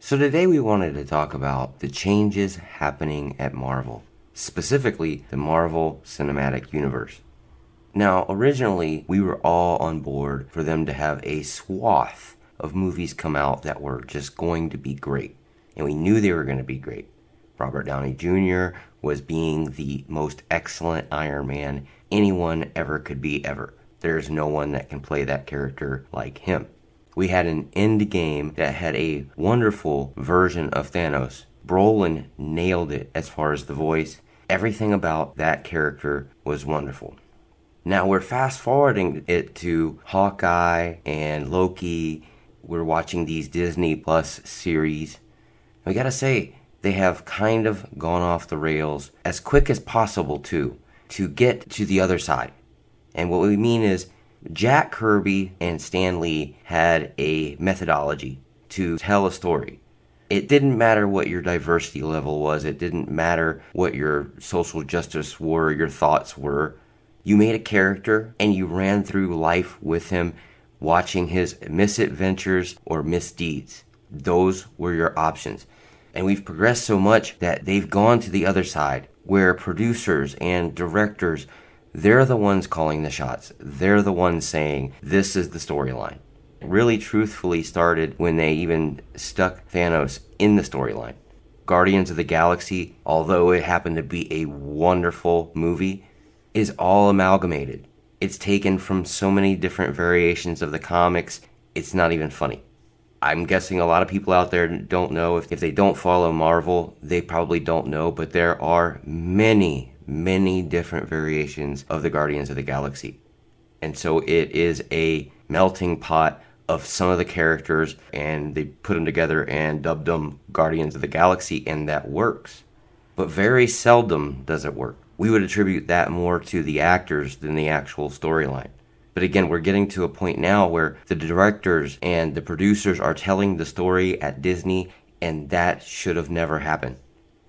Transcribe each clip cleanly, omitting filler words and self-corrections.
So today we wanted to talk about the changes happening at Marvel, specifically the Marvel Cinematic Universe. Now, originally, we were all on board for them to have a swath of movies come out that were just going to be great, and we knew they were going to be great. Robert Downey Jr. was being the most excellent Iron Man anyone ever could be ever. There's no one that can play that character like him. We had an Endgame that had a wonderful version of Thanos. Brolin nailed it as far as the voice. Everything about that character was wonderful. Now we're fast forwarding it to Hawkeye and Loki. We're watching these Disney Plus series. We gotta say, they have kind of gone off the rails as quick as possible to get to the other side. And what we mean is, Jack Kirby and Stan Lee had a methodology to tell a story. It didn't matter what your diversity level was. It didn't matter what your social justice were, your thoughts were. You made a character and you ran through life with him, watching his misadventures or misdeeds. Those were your options. And we've progressed so much that they've gone to the other side, where producers and directors, they're the ones calling the shots. They're the ones saying, this is the storyline. It really truthfully started when they even stuck Thanos in the storyline. Guardians of the Galaxy, although it happened to be a wonderful movie, is all amalgamated. It's taken from so many different variations of the comics, it's not even funny. I'm guessing a lot of people out there don't know. If they don't follow Marvel, they probably don't know, but there are many different variations of the Guardians of the Galaxy. And so it is a melting pot of some of the characters, and they put them together and dubbed them Guardians of the Galaxy, and that works. But very seldom does it work. We would attribute that more to the actors than the actual storyline. But again, we're getting to a point now where the directors and the producers are telling the story at Disney, and that should have never happened.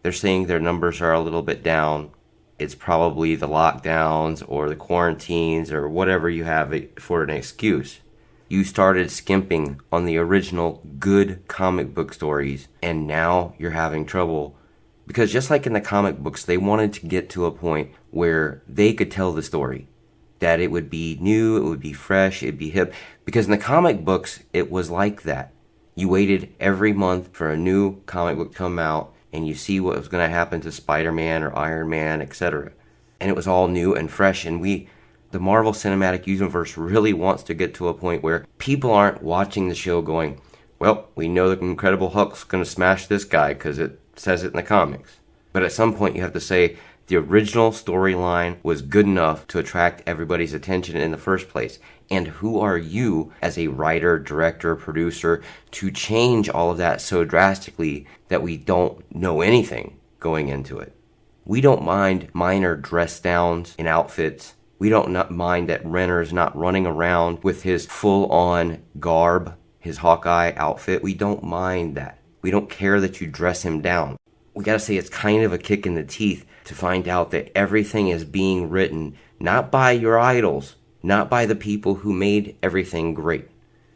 They're saying their numbers are a little bit down. It's probably the lockdowns or the quarantines or whatever you have for an excuse. You started skimping on the original good comic book stories, and now you're having trouble. Because just like in the comic books, they wanted to get to a point where they could tell the story. That it would be new, it would be fresh, it'd be hip. Because in the comic books, it was like that. You waited every month for a new comic book to come out, and you see what was going to happen to Spider-Man or Iron Man, etc. And it was all new and fresh, and the Marvel Cinematic Universe really wants to get to a point where people aren't watching the show going, well, we know the Incredible Hulk's going to smash this guy because it says it in the comics. But at some point you have to say, the original storyline was good enough to attract everybody's attention in the first place. And who are you as a writer, director, producer to change all of that so drastically that we don't know anything going into it? We don't mind minor dress downs in outfits. We don't mind that Renner's not running around with his full-on garb, his Hawkeye outfit. We don't mind that. We don't care that you dress him down. We gotta say it's kind of a kick in the teeth to find out that everything is being written not by your idols, not by the people who made everything great,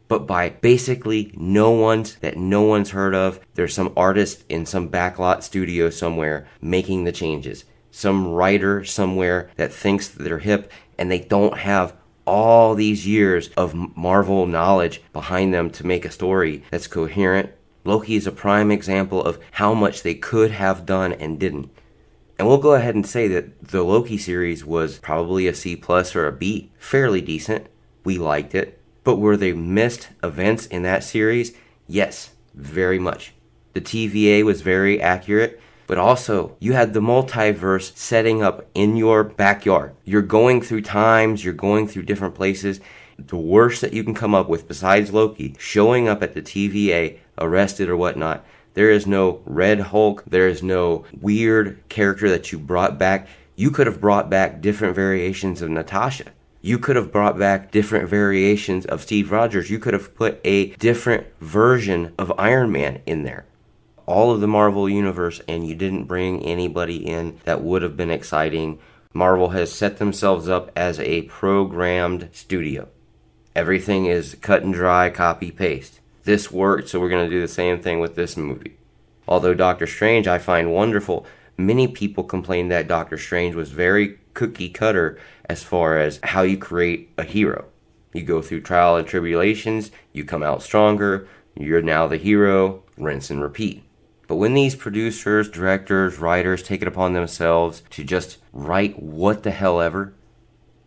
but by basically no one's heard of. There's some artist in some backlot studio somewhere making the changes. Some writer somewhere that thinks that they're hip, and they don't have all these years of Marvel knowledge behind them to make a story that's coherent. Loki is a prime example of how much they could have done and didn't. And we'll go ahead and say that the Loki series was probably a C+ or a B. Fairly decent. We liked it. But were there missed events in that series? Yes, very much. The TVA was very accurate, but also you had the multiverse setting up in your backyard. You're going through times, you're going through different places. The worst that you can come up with besides Loki showing up at the TVA, arrested or whatnot, there is no Red Hulk, there is no weird character that you brought back. You could have brought back different variations of Natasha. You could have brought back different variations of Steve Rogers. You could have put a different version of Iron Man in there. All of the Marvel Universe, and you didn't bring anybody in that would have been exciting. Marvel has set themselves up as a programmed studio. Everything is cut and dry, copy, paste. This worked, so we're going to do the same thing with this movie. Although Doctor Strange I find wonderful, many people complained that Doctor Strange was very cookie cutter as far as how you create a hero. You go through trial and tribulations, you come out stronger, you're now the hero, rinse and repeat. But when these producers, directors, writers take it upon themselves to just write what the hell ever,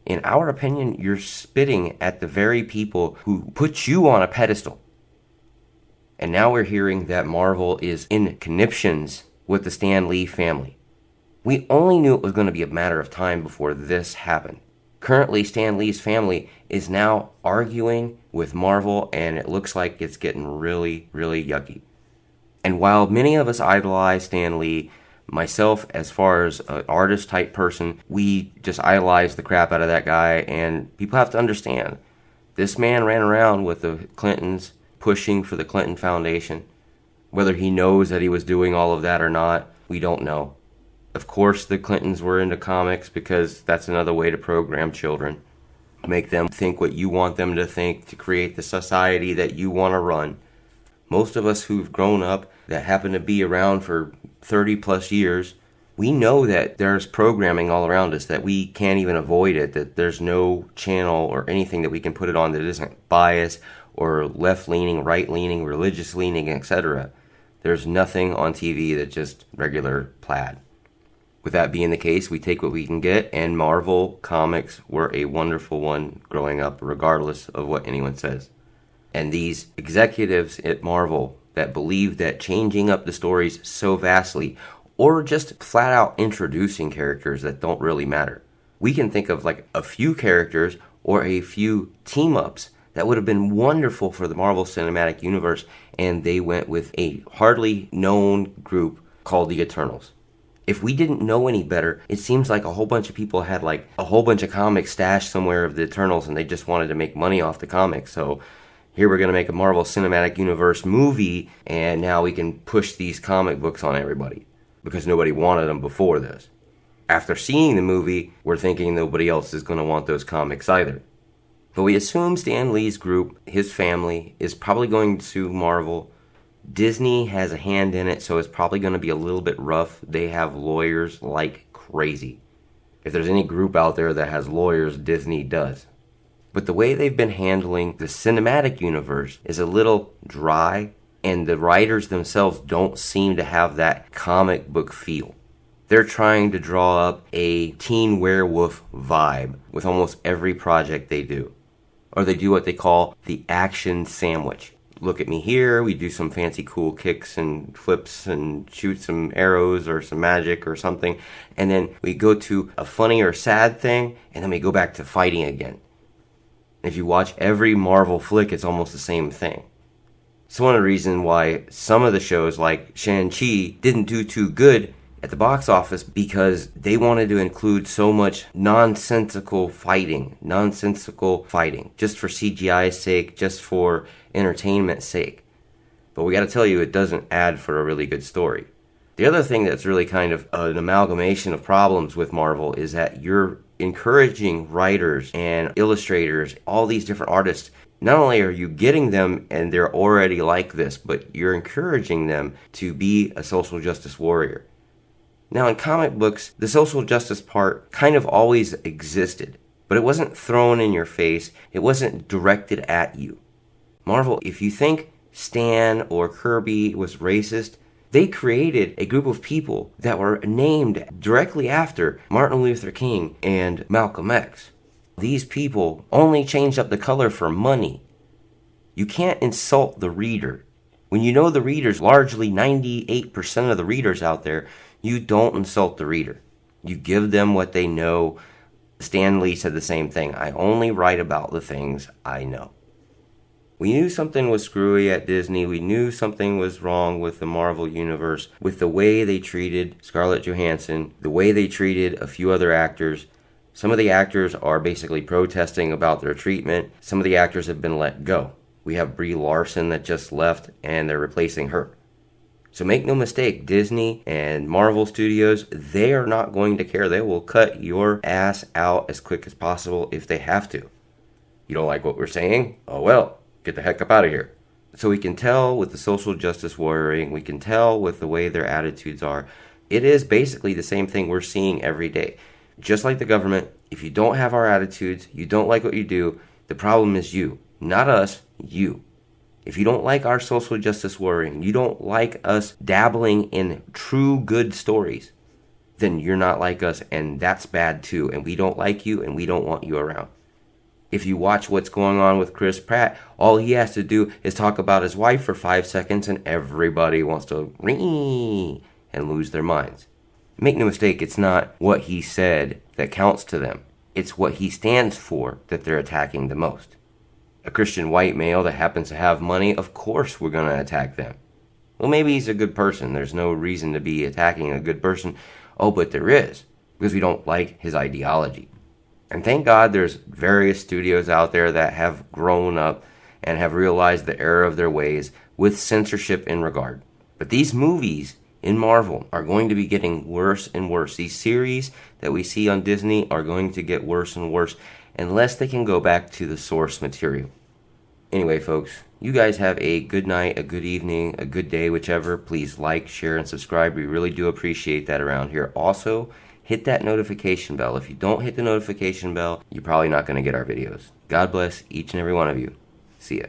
in our opinion, you're spitting at the very people who put you on a pedestal. And now we're hearing that Marvel is in conniptions with the Stan Lee family. We only knew it was going to be a matter of time before this happened. Currently, Stan Lee's family is now arguing with Marvel, and it looks like it's getting really, really yucky. And while many of us idolize Stan Lee, myself, as far as an artist type person, we just idolize the crap out of that guy, and people have to understand, this man ran around with the Clintons, pushing for the Clinton Foundation. Whether he knows that he was doing all of that or not, we don't know. Of course, the Clintons were into comics because that's another way to program children. Make them think what you want them to think to create the society that you want to run. Most of us who've grown up that happen to be around for 30 plus years, we know that there's programming all around us, that we can't even avoid it, that there's no channel or anything that we can put it on that isn't biased or left-leaning, right-leaning, religious-leaning, etc. There's nothing on TV that's just regular plaid. With that being the case, we take what we can get, and Marvel Comics were a wonderful one growing up, regardless of what anyone says. And these executives at Marvel that believe that changing up the stories so vastly, or just flat out introducing characters that don't really matter. We can think of like a few characters or a few team-ups that would have been wonderful for the Marvel Cinematic Universe, and they went with a hardly known group called the Eternals. If we didn't know any better, it seems like a whole bunch of people had like a whole bunch of comics stashed somewhere of the Eternals, and they just wanted to make money off the comics. So here we're going to make a Marvel Cinematic Universe movie, and now we can push these comic books on everybody, because nobody wanted them before this. After seeing the movie, we're thinking nobody else is going to want those comics either. But we assume Stan Lee's group, his family, is probably going to sue Marvel. Disney has a hand in it, so it's probably going to be a little bit rough. They have lawyers like crazy. If there's any group out there that has lawyers, Disney does. But the way they've been handling the cinematic universe is a little dry, and the writers themselves don't seem to have that comic book feel. They're trying to draw up a teen werewolf vibe with almost every project they do. Or they do what they call the action sandwich. Look at me here, we do some fancy cool kicks and flips and shoot some arrows or some magic or something. And then we go to a funny or sad thing, and then we go back to fighting again. If you watch every Marvel flick, it's almost the same thing. It's one of the reasons why some of the shows like Shang-Chi didn't do too good at the box office, because they wanted to include so much nonsensical fighting, just for CGI's sake, just for entertainment's sake. But we got to tell you, it doesn't add for a really good story. The other thing that's really kind of an amalgamation of problems with Marvel is that you're encouraging writers and illustrators, all these different artists. Not only are you getting them and they're already like this, but you're encouraging them to be a social justice warrior. Now, in comic books, the social justice part kind of always existed, but it wasn't thrown in your face. It wasn't directed at you. Marvel, if you think Stan or Kirby was racist, they created a group of people that were named directly after Martin Luther King and Malcolm X. These people only changed up the color for money. You can't insult the reader. When you know the readers, largely 98% of the readers out there, you don't insult the reader. You give them what they know. Stan Lee said the same thing. I only write about the things I know. We knew something was screwy at Disney. We knew something was wrong with the Marvel Universe, with the way they treated Scarlett Johansson, the way they treated a few other actors. Some of the actors are basically protesting about their treatment. Some of the actors have been let go. We have Brie Larson that just left, and they're replacing her. So make no mistake, Disney and Marvel Studios, they are not going to care. They will cut your ass out as quick as possible if they have to. You don't like what we're saying? Oh well, get the heck up out of here. So we can tell with the social justice warrioring, we can tell with the way their attitudes are. It is basically the same thing we're seeing every day. Just like the government, if you don't have our attitudes, you don't like what you do, the problem is you. Not us, you. If you don't like our social justice warrioring, you don't like us dabbling in true good stories, then you're not like us, and that's bad too. And we don't like you, and we don't want you around. If you watch what's going on with Chris Pratt, all he has to do is talk about his wife for 5 seconds, and everybody wants to ring and lose their minds. Make no mistake, it's not what he said that counts to them. It's what he stands for that they're attacking the most. A Christian white male that happens to have money, of course we're going to attack them. Well, maybe he's a good person. There's no reason to be attacking a good person. Oh, but there is, because we don't like his ideology. And thank God there's various studios out there that have grown up and have realized the error of their ways with censorship in regard. But these movies in Marvel are going to be getting worse and worse. These series that we see on Disney are going to get worse and worse unless they can go back to the source material. Anyway, folks, you guys have a good night, a good evening, a good day, whichever. Please like, share, and subscribe. We really do appreciate that around here. Also, hit that notification bell. If you don't hit the notification bell, you're probably not going to get our videos. God bless each and every one of you. See ya.